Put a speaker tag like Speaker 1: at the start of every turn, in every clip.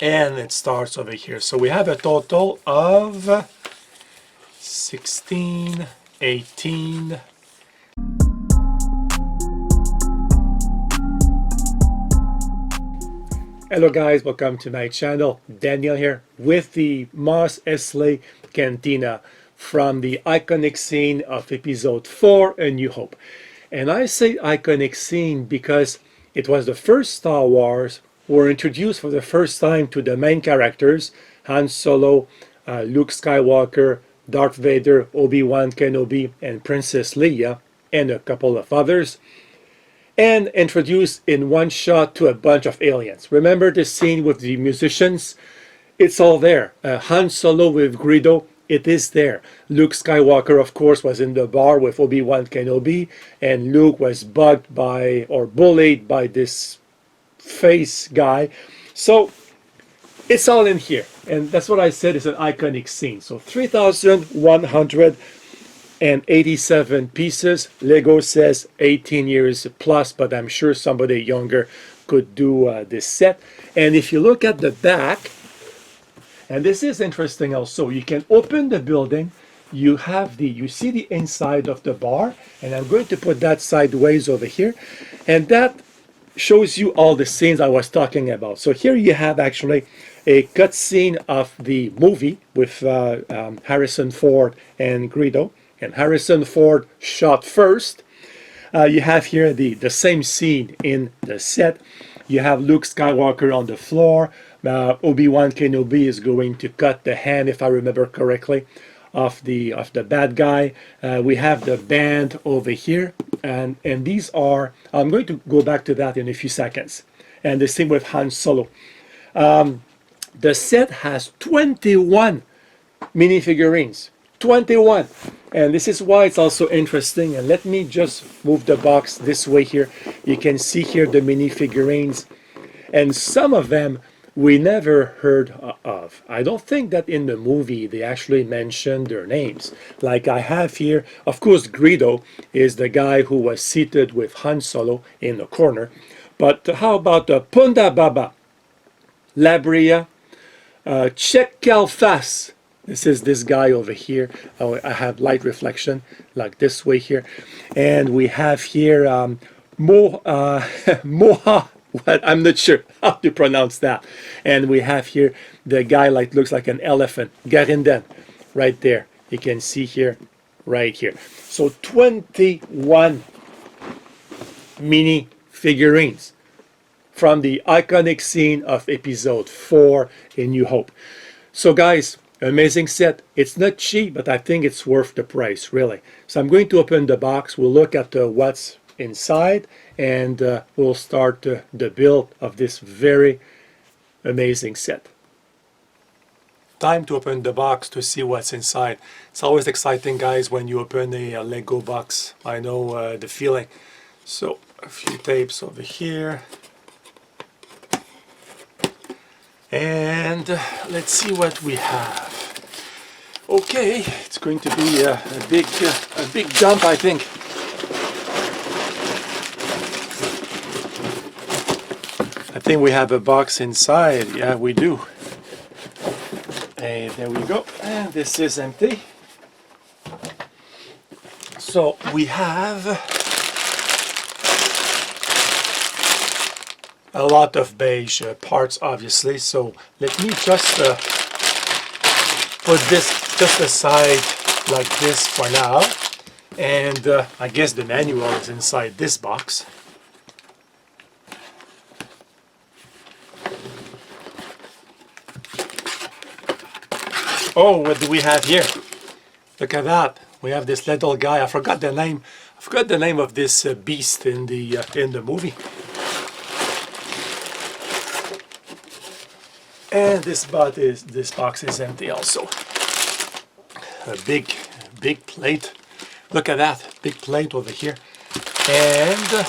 Speaker 1: and it starts over here. So we have a total of 16, 18. Hello guys, welcome to my channel. Daniel here with the Eisley Cantina from the iconic scene of episode 4, A New Hope. And I say iconic scene because it was the first Star Wars were introduced for the first time to the main characters, Han Solo, Luke Skywalker, Darth Vader, Obi-Wan Kenobi, and Princess Leia, and a couple of others, and introduced in one shot to a bunch of aliens. Remember the scene with the musicians? It's all there. Han Solo with Greedo, it is there. Luke Skywalker, of course, was in the bar with Obi-Wan Kenobi, and Luke was bugged by or bullied by this face guy. So it's all in here, and that's what I said is an iconic scene. So 3,187 pieces. Lego says 18 years plus, but I'm sure somebody younger could do this set. And if you look at the back, and this is interesting also, you can open the building, you see the inside of the bar, and I'm going to put that sideways over here, and that shows you all the scenes I was talking about. So here you have actually a cut scene of the movie with Harrison Ford and Greedo, and Harrison Ford shot first. You have here the same scene in the set. You have Luke Skywalker on the floor. Obi-Wan Kenobi is going to cut the hand, if I remember correctly, of the bad guy. We have the band over here, and these are, I'm going to go back to that in a few seconds. And the same with Han Solo. The set has 21 minifigurines. 21. And this is why it's also interesting. And let me just move the box this way here. You can see here the minifigurines. And some of them we never heard of. I don't think that in the movie they actually mentioned their names. Like I have here, of course, Greedo is the guy who was seated with Han Solo in the corner. But how about Punda Baba, Labria, Chekalfas? This is this guy over here. I have light reflection like this way here. And we have here Moha. What? I'm not sure how to pronounce that. And we have here the guy like looks like an elephant, Garindan, right there. You can see here, right here. So 21 mini figurines from the iconic scene of episode 4 in New Hope. So guys, amazing set. It's not cheap, but I think it's worth the price, really. So I'm going to open the box. We'll look at what's inside, and we'll start the build of this very amazing set. Time to open the box to see what's inside. It's always exciting, guys, when you open a Lego box. I know the feeling. So a few tapes over here, and let's see what we have. Okay, it's going to be a big dump, I think. I think we have a box inside. Yeah, we do. And there we go. And this is empty. So we have a lot of beige parts, obviously. So let me just put this just aside like this for now. And I guess the manual is inside this box. Oh, what do we have here? Look at that. We have this little guy. I forgot the name. I forgot the name of this beast in the movie. And this box is empty also. A big plate. Look at that. Big plate over here. And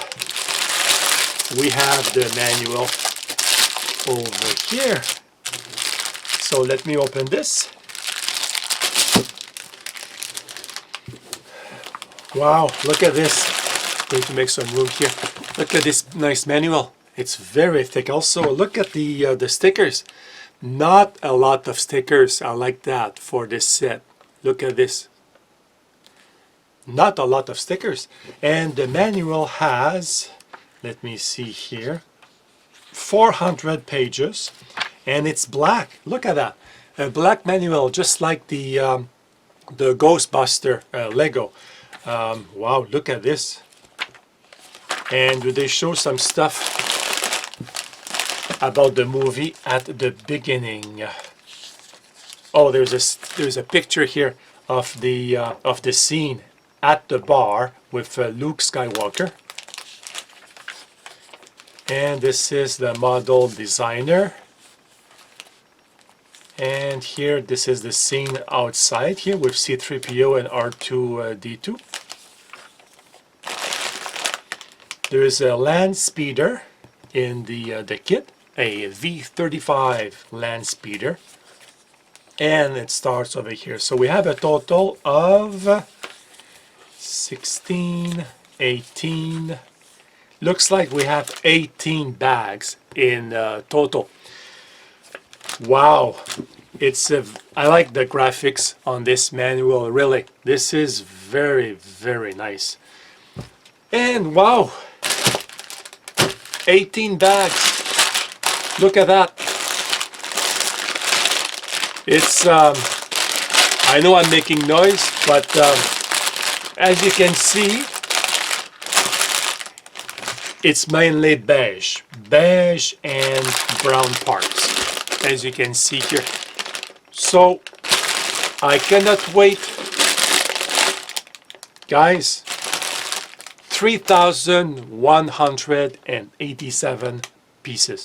Speaker 1: we have the manual over here. So let me open this. Wow, look at this. Going to make some room here. Look at this nice manual. It's very thick. Also, look at the stickers. Not a lot of stickers are like that for this set. Look at this. Not a lot of stickers. And the manual has, let me see here, 400 pages, and it's black. Look at that. A black manual, just like the Ghostbuster Lego. Wow, look at this. And they show some stuff about the movie at the beginning. Oh, there's a picture here of the scene at the bar with Luke Skywalker. And this is the model designer. And here, this is the scene outside here with C-3PO and R2-D2. There is a land speeder in the kit, a V-35 land speeder. And it starts over here. So we have a total of 16, 18. Looks like we have 18 bags in total. Wow, I like the graphics on this manual, really. This is very, very nice. And wow, 18 bags. Look at that. It's, I know I'm making noise, but as you can see, it's mainly beige and brown parts, as you can see here. So I cannot wait, guys. 3,187 pieces.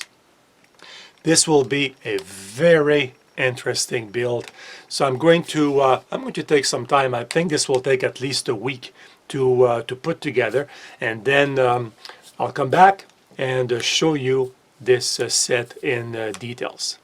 Speaker 1: This will be a very interesting build. So I'm going to take some time. I think this will take at least a week to put together, and then I'll come back and show you this set in details.